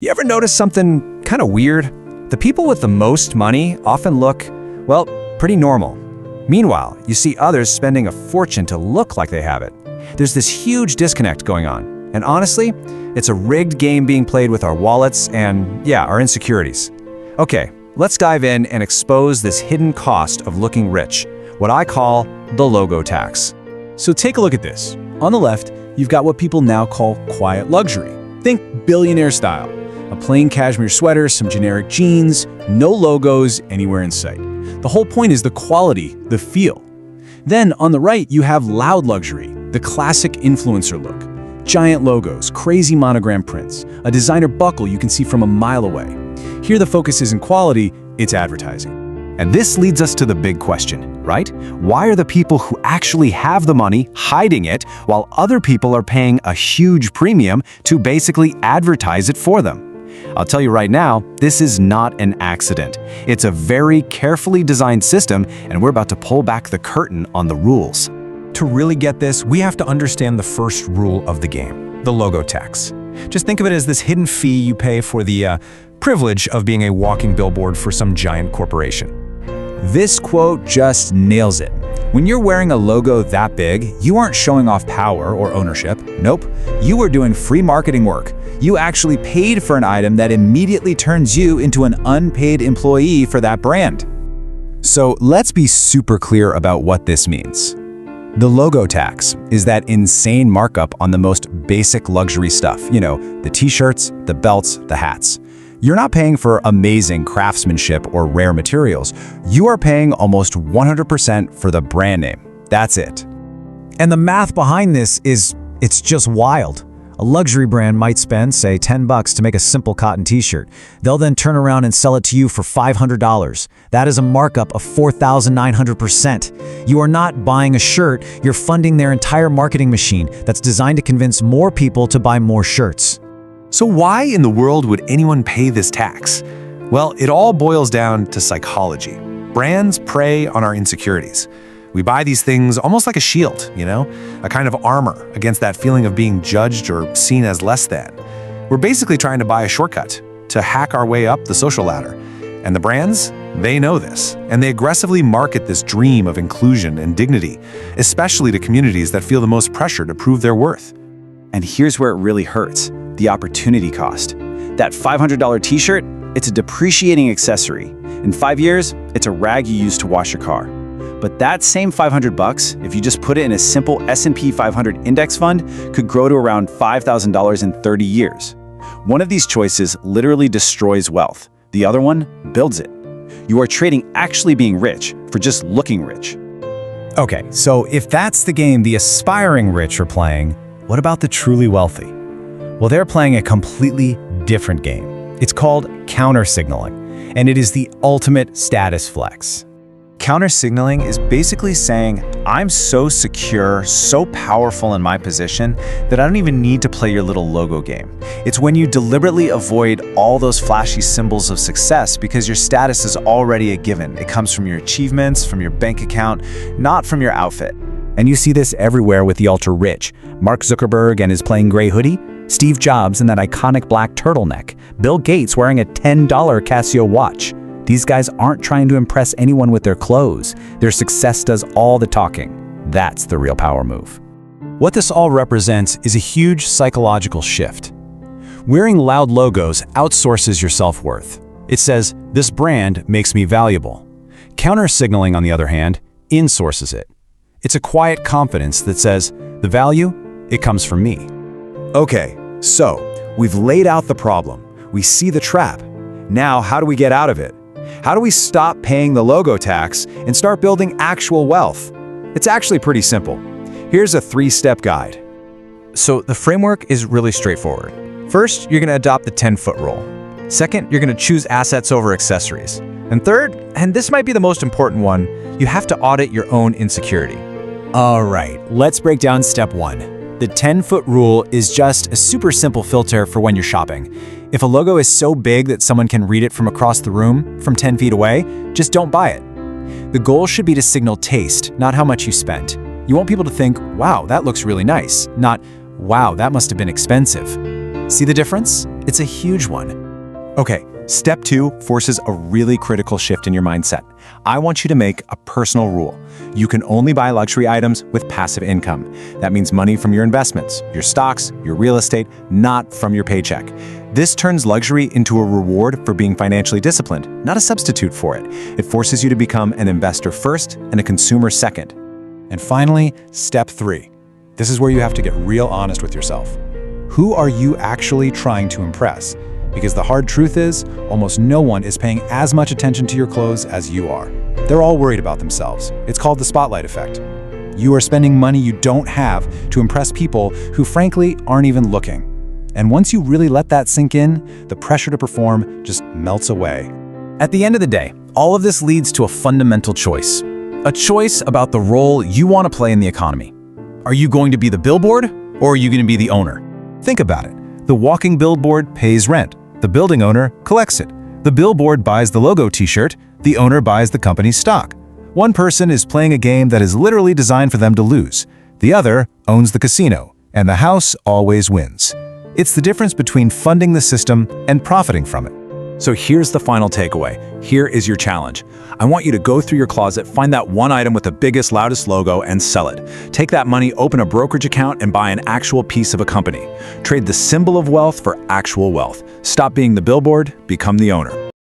You ever notice something kind of weird? The people with the most money often look, well, pretty normal. Meanwhile, you see others spending a fortune to look like they have it. There's this huge disconnect going on. And honestly, it's a rigged game being played with our wallets and, yeah, our insecurities. Okay, let's dive in and expose this hidden cost of looking rich, what I call the logo tax. So take a look at this. On the left, you've got what people now call quiet luxury. Think billionaire style. A plain cashmere sweater, some generic jeans, no logos anywhere in sight. The whole point is the quality, the feel. Then on the right, you have loud luxury, the classic influencer look. Giant logos, crazy monogram prints, a designer buckle you can see from a mile away. Here the focus isn't quality, it's advertising. And this leads us to the big question, right? Why are the people who actually have the money hiding it while other people are paying a huge premium to basically advertise it for them? I'll tell you right now, this is not an accident. It's a very carefully designed system, and we're about to pull back the curtain on the rules. To really get this, we have to understand the first rule of the game, the logo tax. Just think of it as this hidden fee you pay for the privilege of being a walking billboard for some giant corporation. This quote just nails it. When you're wearing a logo that big, you aren't showing off power or ownership. Nope, you are doing free marketing work. You actually paid for an item that immediately turns you into an unpaid employee for that brand. So let's be super clear about what this means. The logo tax is that insane markup on the most basic luxury stuff. You know, the t-shirts, the belts, the hats. You're not paying for amazing craftsmanship or rare materials. You are paying almost 100% for the brand name. That's it. And the math behind this it's just wild. A luxury brand might spend, say, $10 to make a simple cotton t-shirt. They'll then turn around and sell it to you for $500. That is a markup of 4,900%. You are not buying a shirt, you're funding their entire marketing machine that's designed to convince more people to buy more shirts. So why in the world would anyone pay this tax? Well, it all boils down to psychology. Brands prey on our insecurities. We buy these things almost like a shield, a kind of armor against that feeling of being judged or seen as less than. We're basically trying to buy a shortcut to hack our way up the social ladder. And the brands, they know this, and they aggressively market this dream of inclusion and dignity, especially to communities that feel the most pressure to prove their worth. And here's where it really hurts, the opportunity cost. That $500 t-shirt, it's a depreciating accessory. In 5 years, it's a rag you use to wash your car. But that same $500, if you just put it in a simple S&P 500 index fund, could grow to around $5,000 in 30 years. One of these choices literally destroys wealth. The other one builds it. You are trading actually being rich for just looking rich. Okay, so if that's the game the aspiring rich are playing, what about the truly wealthy? Well, they're playing a completely different game. It's called counter-signaling, and it is the ultimate status flex. Counter-signaling is basically saying, I'm so secure, so powerful in my position that I don't even need to play your little logo game. It's when you deliberately avoid all those flashy symbols of success because your status is already a given. It comes from your achievements, from your bank account, not from your outfit. And you see this everywhere with the ultra-rich. Mark Zuckerberg and his plain gray hoodie, Steve Jobs in that iconic black turtleneck, Bill Gates wearing a $10 Casio watch. These guys aren't trying to impress anyone with their clothes. Their success does all the talking. That's the real power move. What this all represents is a huge psychological shift. Wearing loud logos outsources your self-worth. It says, this brand makes me valuable. Counter-signaling, on the other hand, insources it. It's a quiet confidence that says, the value, it comes from me. Okay, so we've laid out the problem. We see the trap. Now, how do we get out of it? How do we stop paying the logo tax and start building actual wealth? It's actually pretty simple. Here's a 3-step guide. So the framework is really straightforward. First, you're going to adopt the 10-foot rule. Second, you're going to choose assets over accessories. And third, and this might be the most important one, you have to audit your own insecurity. All right, let's break down step 1. The 10-foot rule is just a super simple filter for when you're shopping. If a logo is so big that someone can read it from across the room, from 10 feet away, just don't buy it. The goal should be to signal taste, not how much you spent. You want people to think, wow, that looks really nice, not, wow, that must have been expensive. See the difference? It's a huge one. Okay, step 2 forces a really critical shift in your mindset. I want you to make a personal rule. You can only buy luxury items with passive income. That means money from your investments, your stocks, your real estate, not from your paycheck. This turns luxury into a reward for being financially disciplined, not a substitute for it. It forces you to become an investor first and a consumer second. And finally, step 3. This is where you have to get real honest with yourself. Who are you actually trying to impress? Because the hard truth is, almost no one is paying as much attention to your clothes as you are. They're all worried about themselves. It's called the spotlight effect. You are spending money you don't have to impress people who frankly aren't even looking. And once you really let that sink in, the pressure to perform just melts away. At the end of the day, all of this leads to a fundamental choice. A choice about the role you want to play in the economy. Are you going to be the billboard, or are you going to be the owner? Think about it. The walking billboard pays rent. The building owner collects it. The billboard buys the logo t-shirt. The owner buys the company's stock. One person is playing a game that is literally designed for them to lose. The other owns the casino, and the house always wins. It's the difference between funding the system and profiting from it. So here's the final takeaway. Here is your challenge. I want you to go through your closet, find that one item with the biggest, loudest logo, and sell it. Take that money, open a brokerage account, and buy an actual piece of a company. Trade the symbol of wealth for actual wealth. Stop being the billboard, become the owner.